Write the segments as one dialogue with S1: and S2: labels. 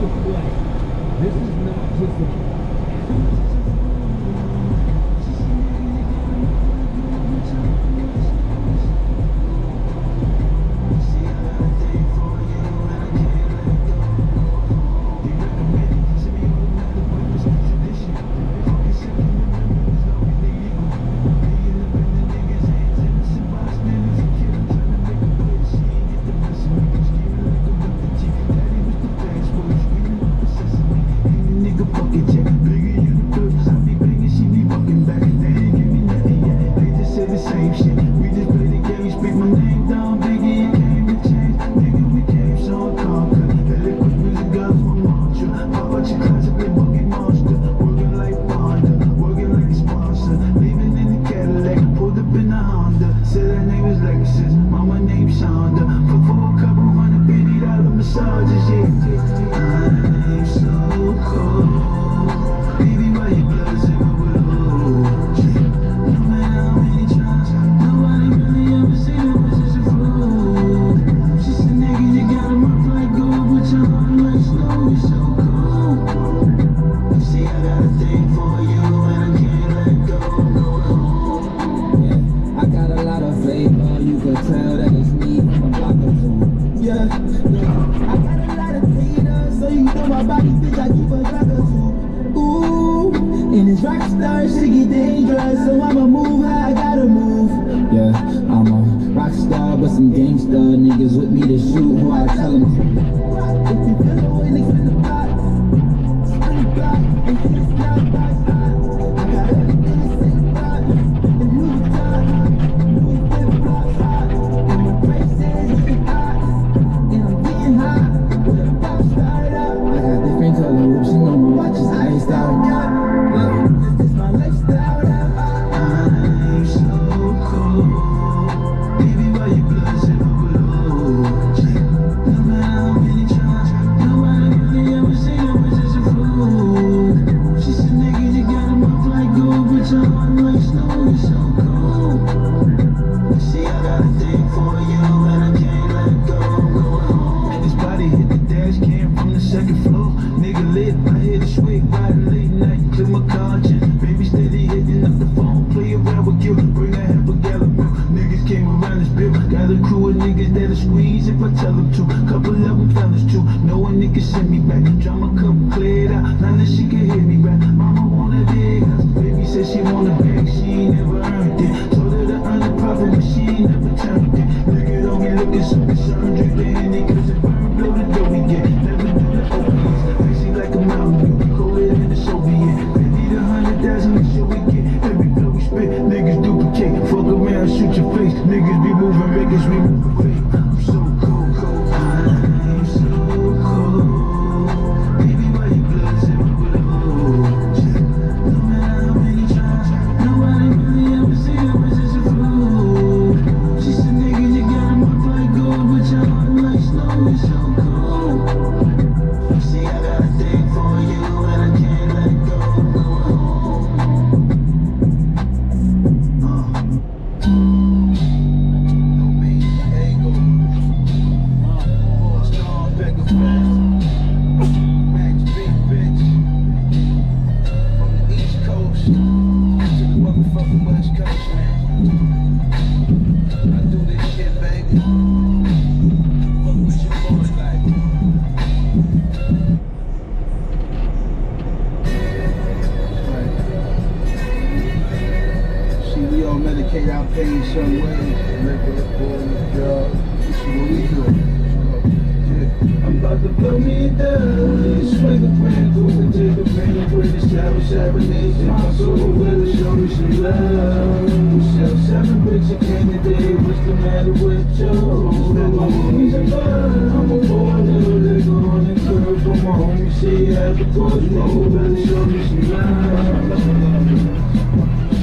S1: the play. This is not just a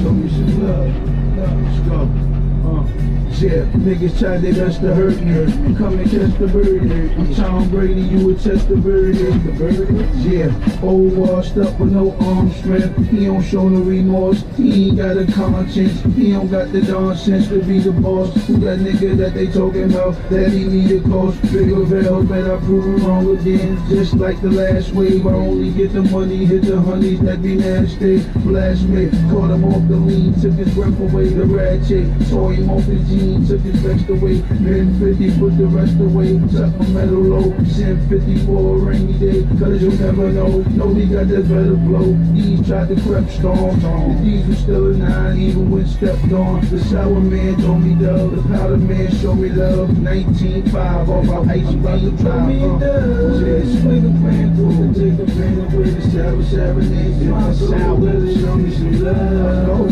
S2: Show me some love. Let's go.
S1: Yeah, niggas tried their best to hurt me. Come and catch the birdie. I'm Tom Brady, you would test the birdie. Yeah, old washed up with no arm strength. He don't show no remorse. He ain't got a conscience. He don't got the darn sense to be the boss. Who that nigga that they talking about? That he need a cost. Bigger veil, but I prove him wrong again. Just like the last wave, I only get the money, hit the honeys that be nasty. Blast me, caught him off the lean, took his breath away. The rat chick, tore him off his jeans, took his vest away. Been 50, put the rest away. Tuck my metal low, send 50 for a rainy day. Cause you'll never know, he got that better blow. These tried to crep storm, the D's was still a 9, even when stepped on. The sour man told me dub, the powder man showed me love. 19.5 off my ice, about to drive. Just swing a plan through, take a plan away. The sour serenade, my sour, show me some love.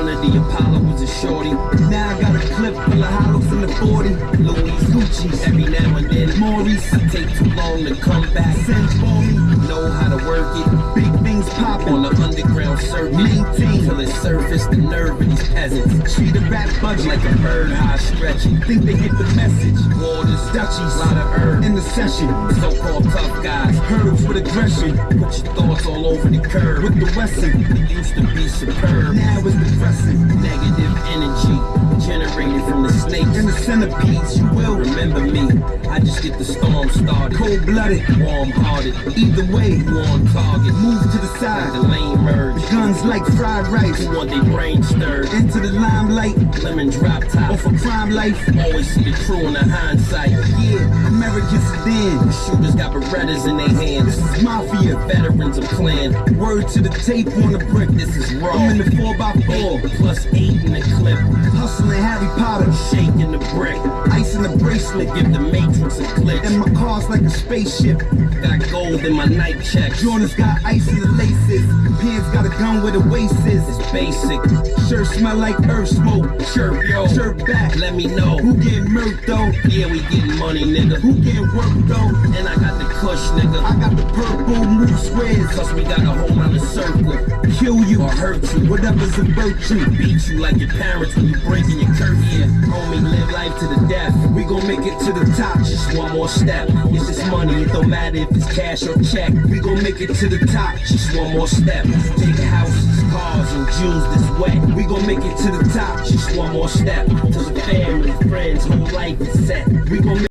S2: The Apollo was a shorty. Now I got a clip full of hollows in the 40. Louis Gucci's every now and then. Maurice, I take too long to come back. Send for me, know how to work it. Big things pop on the underground circuit. Maintain till it surface the nerve of these peasants. Treat a rap budget like a bird high stretching. Think they get the message. Waters, Dutchies, lot of herb in the session. So-called tough guys, herbs with aggression. Put your thoughts all over the curb. With the Wesson, it used to be superb. Now it's depressing. Negative energy generated from the snakes and the centipedes. You will remember me. I just get the storm started. Cold-blooded, warm-hearted. Either way, you on target. Move to the side. The lane merge. The guns like fried rice. Who want their brain stirred? Into the limelight. Lemon drop top. Off a crime life. Always see the crew in the hindsight. Yeah, American sedan. The shooters got Berettas in their hands. This is mafia. Veterans of clan. Word to the tape on the brick. This is raw. I'm in the 4x4. Plus 8 in the clip. Hustling Harry Potter, shaking the brick. Ice in the bracelet, give the Matrix a glitch. And my car's like a spaceship. Got gold in my night check. Jordan's got ice in the laces. Pants got a gun where the waist is. It's basic. Shirt smell like earth smoke. Chirp, yo. Chirp back, let me know. Who getting murked though? Yeah, we getting money, nigga. Who getting work though? And I got the kush, nigga. I got the purple move squares. Cause we got a whole lot of circle. Kill you or hurt you. Whatever's a virtue. Beat you like your parents when you breaking your curfew. Yeah, homie, live life to the death. We gon' make it to the top, just one more step. It's just money, it don't matter if it's cash or check. We gon' make it to the top, just one more step. Big houses, cars, and jewels this wet. We gon' make it to the top, just one more step. To the family, friends, whole life is set. We gon'